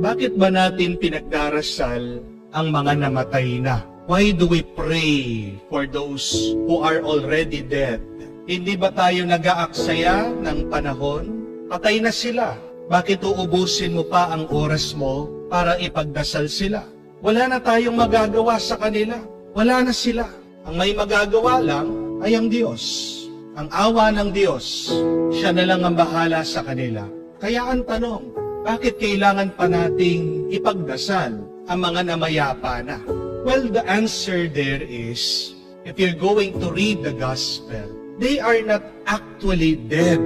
Bakit ba natin pinagdarasal ang mga namatay na? Why do we pray for those who are already dead? Hindi ba tayo nag-aaksaya ng panahon? Patay na sila. Bakit uubusin mo pa ang oras mo para ipagdasal sila? Wala na tayong magagawa sa kanila. Wala na sila. Ang may magagawa lang ay ang Diyos. Ang awa ng Diyos, siya na lang ang bahala sa kanila. Kaya ang tanong, bakit kailangan pa nating ipagdasal ang mga namayapa na? Well, the answer there is, if you're going to read the gospel, they are not actually dead.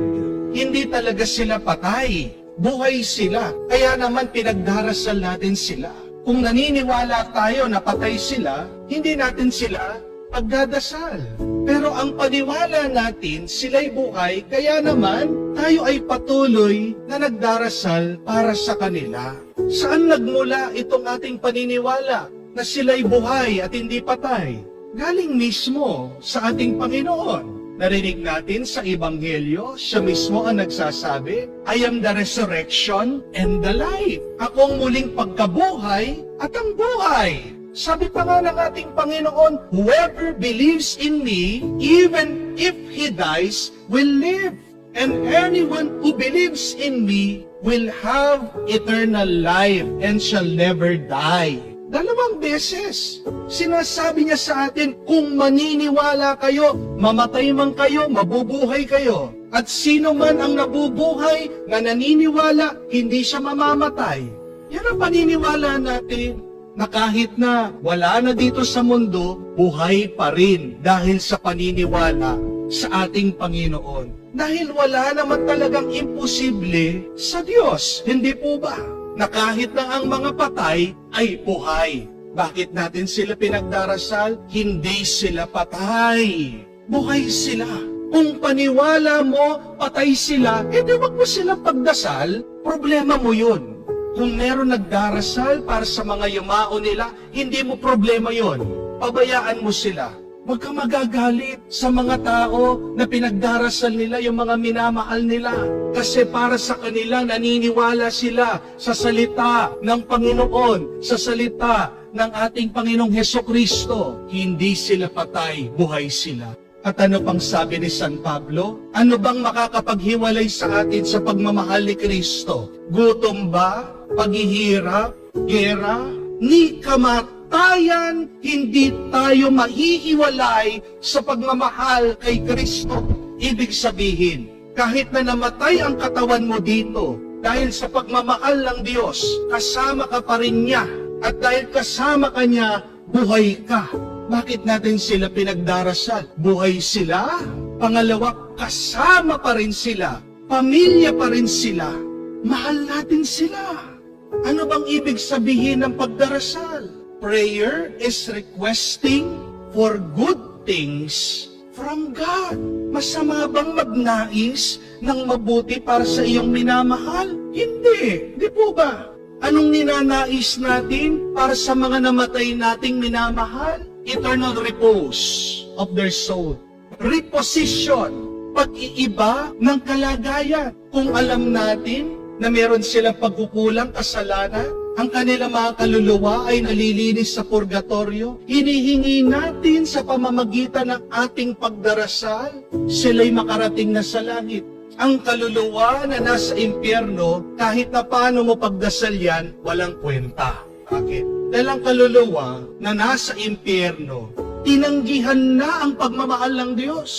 Hindi talaga sila patay. Buhay sila. Kaya naman pinagdarasal natin sila. Kung naniniwala tayo na patay sila, hindi natin sila pagdadasal. Pero ang paniwala natin, sila'y buhay, kaya naman tayo ay patuloy na nagdarasal para sa kanila. Saan nagmula itong ating paniniwala na sila'y buhay at hindi patay? Galing mismo sa ating Panginoon. Narinig natin sa Ebanghelyo, siya mismo ang nagsasabi, I am the resurrection and the life. Ako ang muling pagkabuhay at ang buhay. Sabi pa nga ng ating Panginoon, whoever believes in me, even if he dies, will live. And anyone who believes in me will have eternal life and shall never die. Dalawang beses, sinasabi niya sa atin, kung maniniwala kayo, mamatay man kayo, mabubuhay kayo. At sino man ang nabubuhay na naniniwala, hindi siya mamamatay. Yan ang paniniwala natin, na kahit na wala na dito sa mundo, buhay pa rin dahil sa paniniwala sa ating Panginoon. Dahil wala naman talagang imposible sa Diyos, hindi po ba? Na kahit na ang mga patay ay buhay. Bakit natin sila pinagdarasal? Hindi sila patay. Buhay sila. Kung paniwala mo, patay sila, di wag mo sila pagdasal, problema mo yun. Kung meron nagdarasal para sa mga yumao nila, hindi mo problema yon. Pabayaan mo sila. Huwag ka magagalit sa mga tao na pinagdarasal nila yung mga minamahal nila. Kasi para sa kanila, naniniwala sila sa salita ng Panginoon, sa salita ng ating Panginoong Hesukristo. Hindi sila patay, buhay sila. At ano pang sabi ni San Pablo? Ano bang makakapaghiwalay sa atin sa pagmamahal ni Kristo? Gutom ba? Paghihirap? Gera? Ni kamatayan, hindi tayo mahihiwalay sa pagmamahal kay Kristo. Ibig sabihin, kahit na namatay ang katawan mo dito, dahil sa pagmamahal ng Diyos, kasama ka pa rin niya. At dahil kasama ka niya, buhay ka. Bakit natin sila pinagdarasal? Buhay sila. Pangalawa, kasama pa rin sila. Pamilya pa rin sila. Mahal natin sila. Ano bang ibig sabihin ng pagdarasal? Prayer is requesting for good things from God. Masama bang magnais ng mabuti para sa iyong minamahal? Hindi. Di po ba? Anong ninanais natin para sa mga namatay nating minamahal? Eternal repose of their soul. Reposition. Pag-iiba ng kalagayan. Kung alam natin na meron silang pagkukulang, kasalanan, ang kanilang mga kaluluwa ay nalilinis sa purgatorio, hinihingi natin sa pamamagitan ng ating pagdarasal, sila'y makarating na sa langit. Ang kaluluwa na nasa impyerno, kahit na paano mo pagdasal yan, walang kwenta. Bakit? Dahil ang kaluluwa na nasa impyerno, tinanggihan na ang pagmamahal ng Diyos.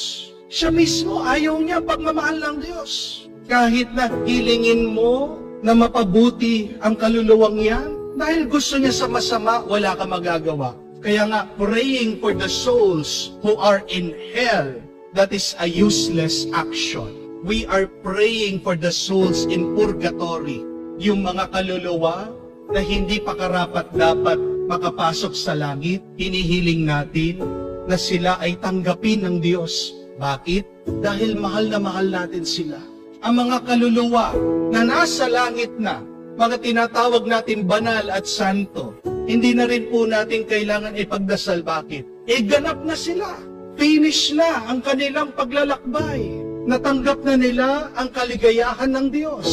Siya mismo ayaw niya ang pagmamahal ng Diyos. Kahit na hilingin mo na mapabuti ang kaluluwang yan, dahil gusto niya sa masama, wala ka magagawa. Kaya nga, praying for the souls who are in hell, that is a useless action. We are praying for the souls in purgatory. Yung mga kaluluwa na hindi pa karapat-dapat makapasok sa langit, hinihiling natin na sila ay tanggapin ng Diyos. Bakit? Dahil mahal na mahal natin sila. Ang mga kaluluwa na nasa langit na, mga tinatawag natin banal at santo, hindi na rin po natin kailangan ipagdasal. Bakit? Ganap na sila. Finish na ang kanilang paglalakbay. Natanggap na nila ang kaligayahan ng Diyos.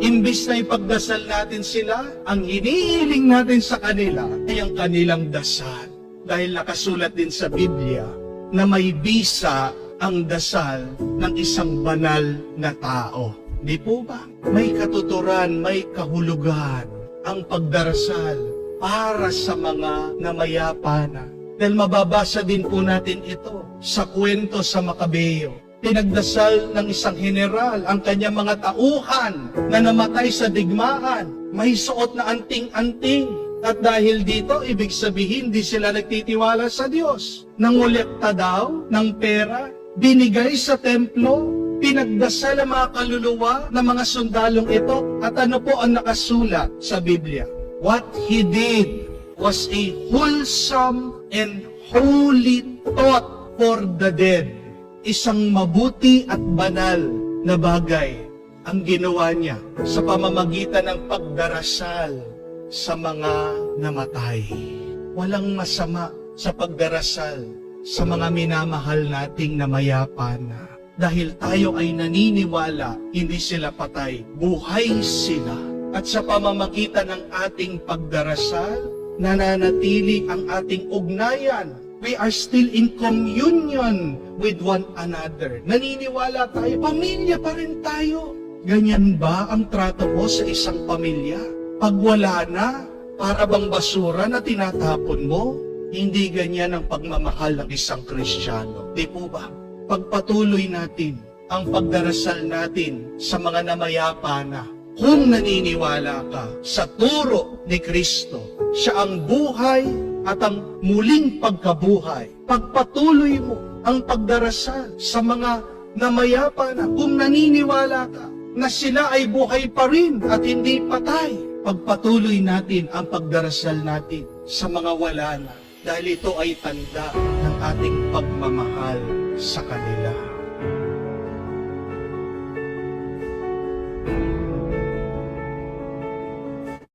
Imbis na ipagdasal natin sila, ang hinihiling natin sa kanila ay ang kanilang dasal. Dahil nakasulat din sa Biblia na may bisa ang dasal ng isang banal na tao. Di po ba? May katuturan, may kahulugan ang pagdarasal para sa mga namayapa na. Dahil mababasa din po natin ito sa kwento sa Makabeo. Pinagdasal ng isang general ang kanyang mga tauhan na namatay sa digmaan. May suot na anting-anting. At dahil dito, ibig sabihin, di sila nagtitiwala sa Diyos. Nangolekta daw ng pera, binigay sa templo, pinagdasal ang mga kaluluwa ng mga sundalong ito. At ano po ang nakasulat sa Biblia? What he did was a wholesome and holy thought for the dead. Isang mabuti at banal na bagay ang ginawa niya sa pamamagitan ng pagdarasal sa mga namatay. Walang masama sa pagdarasal sa mga minamahal nating namayapa na. Dahil tayo ay naniniwala, hindi sila patay, buhay sila. At sa pamamagitan ng ating pagdarasal, nananatili ang ating ugnayan. We are still in communion with one another. Naniniwala tayo, pamilya pa rin tayo. Ganyan ba ang trato mo sa isang pamilya? Pag wala na, para bang basura na tinatapon mo? Hindi ganyan ang pagmamahal ng isang Kristiyano. Di po ba? Pagpatuloy natin ang pagdarasal natin sa mga namayapa na. Kung naniniwala ka sa turo ni Kristo, siya ang buhay at ang muling pagkabuhay. Pagpatuloy mo ang pagdarasal sa mga namayapa na. Kung naniniwala ka na sila ay buhay pa rin at hindi patay, pagpatuloy natin ang pagdarasal natin sa mga wala na. Dahil ito ay tanda ng ating pagmamahal sa kanila.